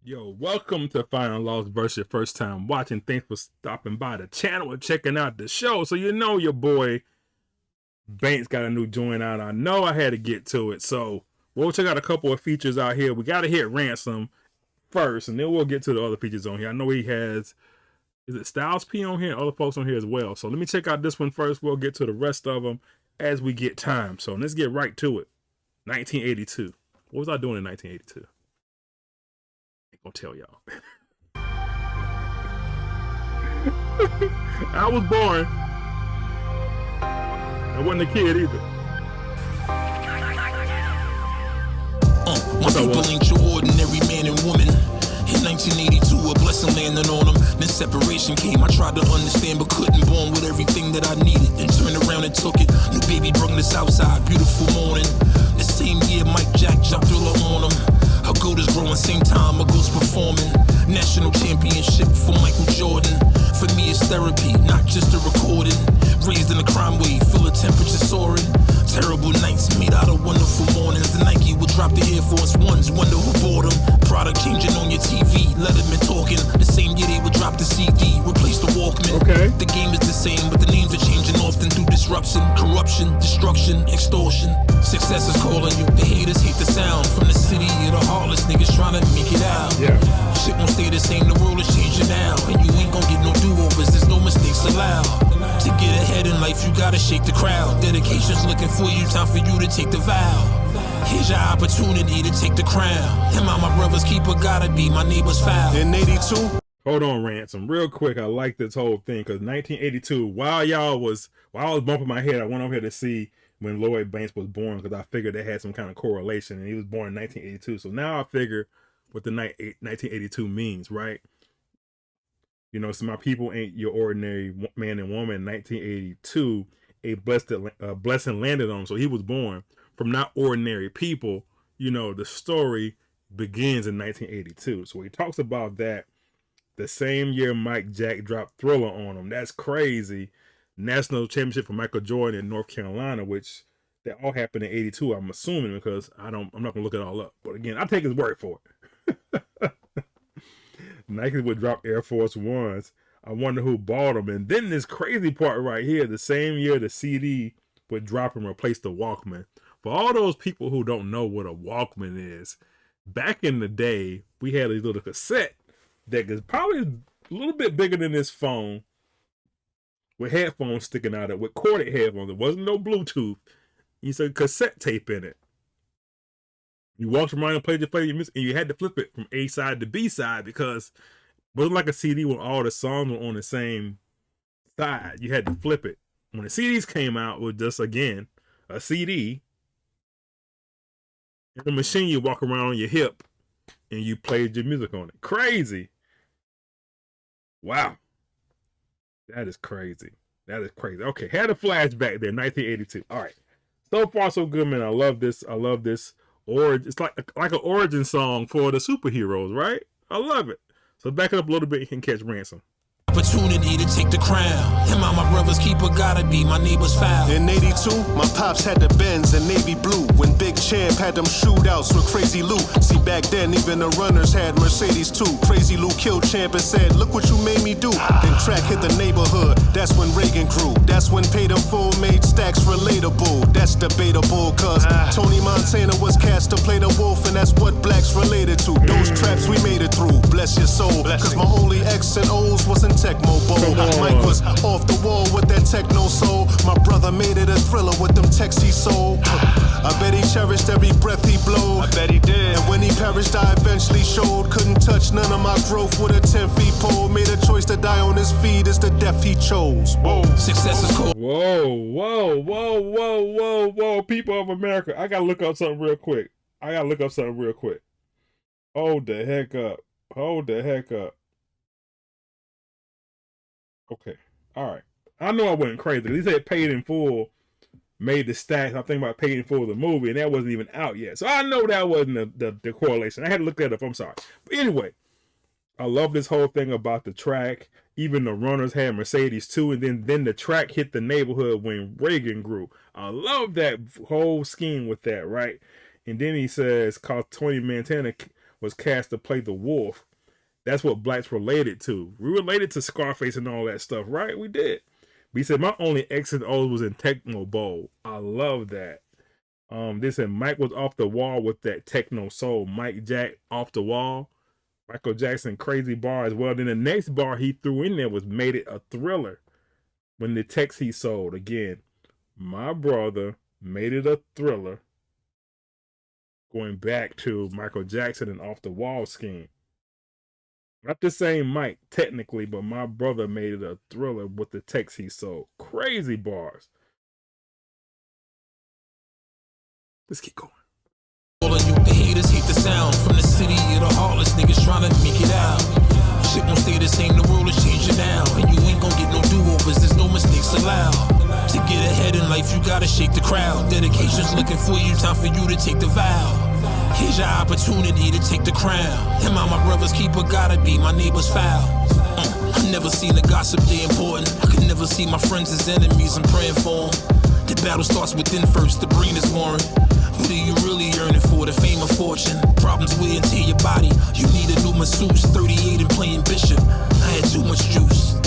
Yo, welcome to Final Lost versus your first time watching. Thanks for stopping by the channel and checking out the show. So you know your boy Banks got a new joint out. I know I had to get to it. So we'll check out a couple of features out here. We got to hit Ransom first, and then we'll get to the other features on here. I know he has, is it Styles P on here? Other folks on here as well. So let me check out this one first. We'll get to the rest of them as we get time. So let's get right to it. 1982. What was I doing in 1982? Gonna tell y'all. I was born. I wasn't a kid either. My people ain't your ordinary man and woman. In 1982, a blessing landed on them. Then separation came. I tried to understand, but couldn't. Born with everything that I needed, then turned around and took it. New baby brung this outside, beautiful morning. The same year, Mike Jack jumped Thriller on him. A goat is growing, same time a goat's performing. National championship for Michael Jordan. For me, it's therapy, not just a recording. Raised in a crime wave, feel the temperature soaring. Terrible nights made out of wonderful mornings. The Nike would drop the Air Force Ones, wonder who bought them. Product changing on your TV, Letterman talking. The same year they would drop the CD, replace the Walkman. Okay. The game is the same, but the names are changing often through disruption, corruption, destruction, extortion. Success is calling you, the haters hate the sound. From the city of the heartless niggas trying to make it out. Yeah. Shit won't stay the same, the world is changing now. And you ain't gonna get no do-overs, there's no mistakes allowed. To get ahead in life, you gotta shake the crowd. Dedication's looking for you, time for you to take the vow. Here's your opportunity to take the crown. Him and my brother's keeper gotta be my neighbor's foul. In 82. Hold on, Ransom, real quick. I like this whole thing because 1982. While I was bumping my head, I went over here to see when Lloyd Banks was born because I figured they had some kind of correlation, and he was born in 1982. So now I figure what the 1982 means, right? You know, so my people ain't your ordinary man and woman. In 1982, a blessing landed on him. So he was born from not ordinary people. You know, the story begins in 1982. So he talks about that. The same year Mike Jack dropped Thriller on him. That's crazy. National championship for Michael Jordan in North Carolina, which that all happened in 82. I'm assuming because I'm not gonna look it all up. But again, I take his word for it. Nike would drop Air Force Ones. I wonder who bought them. And then this crazy part right here, the same year the CD would drop and replace the Walkman. For all those people who don't know what a Walkman is, back in the day, we had a little cassette that is probably a little bit bigger than this phone with headphones sticking out of it, with corded headphones. There wasn't no Bluetooth. You said cassette tape in it. You walked around and played your favorite music, and you had to flip it from A side to B side because it wasn't like a CD when all the songs were on the same side. You had to flip it. When the CDs came out, it was just, again, a CD. And the machine you walk around on your hip, and you played your music on it. Crazy. Wow. That is crazy. That is crazy. Okay, had a flashback there, 1982. All right. So far, so good, man. I love this. I love this. It's like an origin song for the superheroes, right? I love it. So back it up a little bit, you can catch Ransom. Opportunity to take the crown. Him and my brother's keeper gotta be my neighbor's foul. In 82, my pops had the Benz and navy blue. When Big Champ had them shootouts with Crazy Lou. See, back then, even the runners had Mercedes too. Crazy Lou killed Champ and said, look what you made me do. Then track hit the neighborhood. That's when Reagan grew. That's when Paid in Full made stacks relatable. That's debatable, cause Tony Montana was cast to play the wolf, and that's what blacks related to. Those traps we made it through. Bless your soul. Cause my only X and O's wasn't Tecmo Bowl. Mike was off the wall with that techno soul. My brother made it a thriller with them texts he sold. I bet he cherished every breath he blowed. I bet he did. And when he perished, I eventually showed. Couldn't touch none of my growth with a 10-feet pole. Made a choice to die on his feet. It's the death he chose. Whoa. Success is cold. Whoa. People of America, I gotta look up something real quick. Hold the heck up. Okay. All right. I know I wasn't crazy. He said Paid in Full made the stacks. I'm thinking about Paid in Full, the movie, and that wasn't even out yet. So I know that wasn't the correlation. I had to look that up. I'm sorry. But anyway, I love this whole thing about the track. Even the runners had Mercedes too, and then the track hit the neighborhood when Reagan grew. I love that whole scheme with that, right? And then he says, cause Tony Montana was cast to play the wolf. That's what blacks related to. We related to Scarface and all that stuff, right? We did. But he said my only X and O's was in Tecmo Bowl. I love that. They said Mike was off the wall with that techno soul. Mike Jack off the wall. Michael Jackson crazy bar as well. Then the next bar he threw in there was made it a thriller. When the text he sold again, my brother made it a thriller. Going back to Michael Jackson and off the wall scheme. Not the same Mike technically, but my brother made it a thriller with the text he sold. Crazy bars. Let's keep going. All of you haters hate the sound from the city of the heartless niggas trying to make it out. Shit won't stay the same, the rule is changing now. And you ain't gon' get no do-overs, there's no mistakes allowed. To get ahead in life, you gotta shake the crowd. Dedication's looking for you, time for you to take the vow. Here's your opportunity to take the crown. Am I my brother's keeper? Gotta be my neighbor's foul. I never seen the gossip they important. I can never see my friends as enemies, I'm praying for them. The battle starts within first, the brain is warring. What are you really yearning for? The fame or fortune? Problems wear into your body. You need a new masseuse. 38 and playing Bishop. I had too much juice.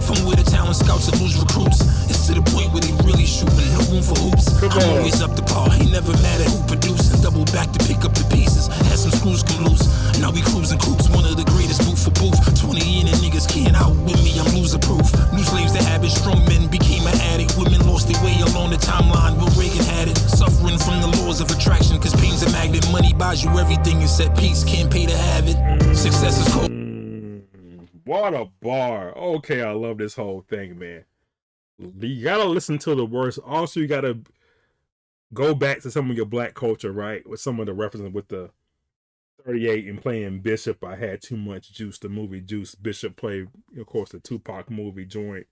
From where the talent scouts and lose recruits. It's to the point where they really shooting. No room for hoops. I'm always up to par. Ain't never mad at who produces. Double back to pick up the pieces. Had some screws come loose. Now we cruising coops. One of the greatest booth for booth. 20 in and niggas can't out with me. I'm loser proof. New slaves to habit. Strong men became an addict. Women lost their way along the timeline. Will Reagan had it. Suffering from the laws of attraction, cause pain's a magnet. Money buys you everything except peace. Can't pay to have it. Success is cold. What a bar. Okay, I love this whole thing, man. You gotta listen to the words. Also, you gotta go back to some of your black culture, right? With some of the references with the 38 and playing Bishop. I had too much juice. The movie Juice. Bishop played, of course, the Tupac movie joint.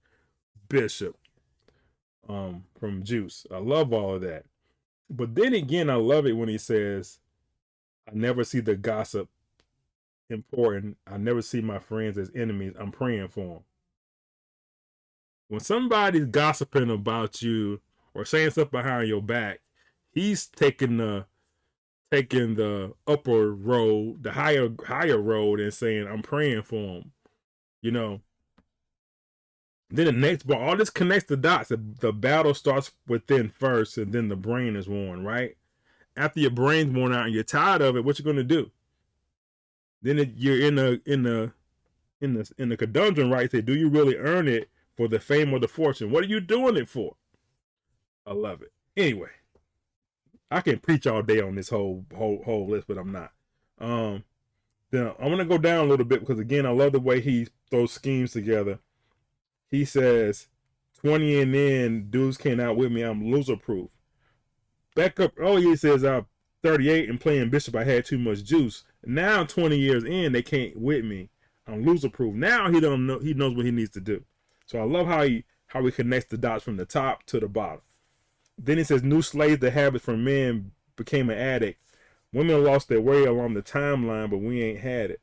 Bishop. From Juice. I love all of that. But then again, I love it when he says, I never see the gossip important. I never see my friends as enemies. I'm praying for them. When somebody's gossiping about you or saying stuff behind your back, he's taking the upper road, the higher road, and saying, I'm praying for them. You know. Then the next bar, all this connects the dots. The battle starts within first, and then the brain is worn, right? After your brain's worn out and you're tired of it, what you gonna do? Then you're in the conundrum, right? Say, do you really earn it for the fame or the fortune? What are you doing it for? I love it. Anyway, I can preach all day on this whole list, but I'm not. Then I'm gonna go down a little bit because again, I love the way he throws schemes together. He says, 20 and in, dudes can't outwit me. I'm loser proof. Back up earlier, he says, I'm 38 and playing Bishop. I had too much juice. Now, 20 years in, they can't with me. I'm loser proof. Now he don't know. He knows what he needs to do. So I love how he connects the dots from the top to the bottom. Then he says, new slaves to habits from men became an addict. Women lost their way along the timeline, but we ain't had it.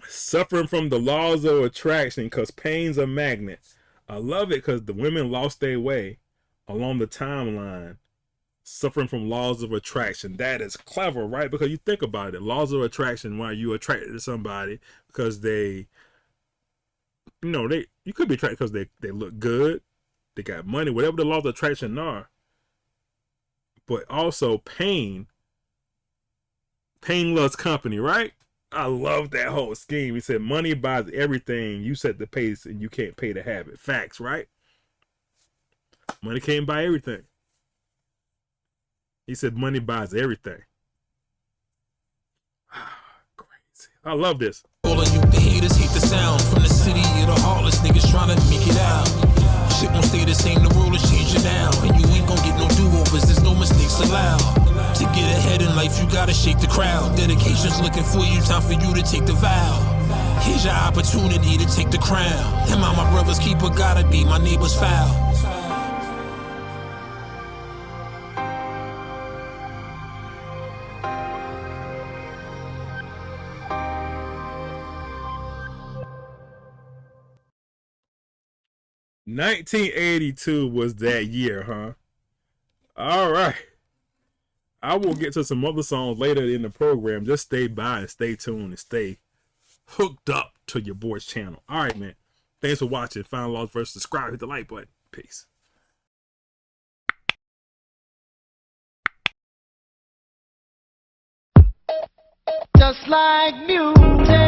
Suffering from the laws of attraction because pain's a magnet. I love it because the women lost their way along the timeline. Suffering from laws of attraction. That is clever, right? Because you think about it. Laws of attraction, why you attracted to somebody because they, you could be attracted because they look good, they got money, whatever the laws of attraction are. But also pain loves company, right? I love that whole scheme. He said, money buys everything. You set the pace and you can't pay to have it. Facts, right? Money can't buy everything. He said, money buys everything. Crazy. I love this. All of you haters hate the sound from the city of the heartless niggas trying to make it out. Shit won't stay the same, the rule is changing now. And you ain't gonna get no do-overs, there's no mistakes allowed. To get ahead in life, you gotta shake the crowd. Dedication's looking for you, time for you to take the vow. Here's your opportunity to take the crown. Am I my brother's keeper? Gotta be my neighbor's foul. $1982 was that year, huh? All right. I will get to some other songs later in the program. Just stay by and stay tuned and stay hooked up to your boy's channel. All right, man. Thanks for watching. Final Laws Versus. Subscribe. Hit the like button. Peace. Just like music.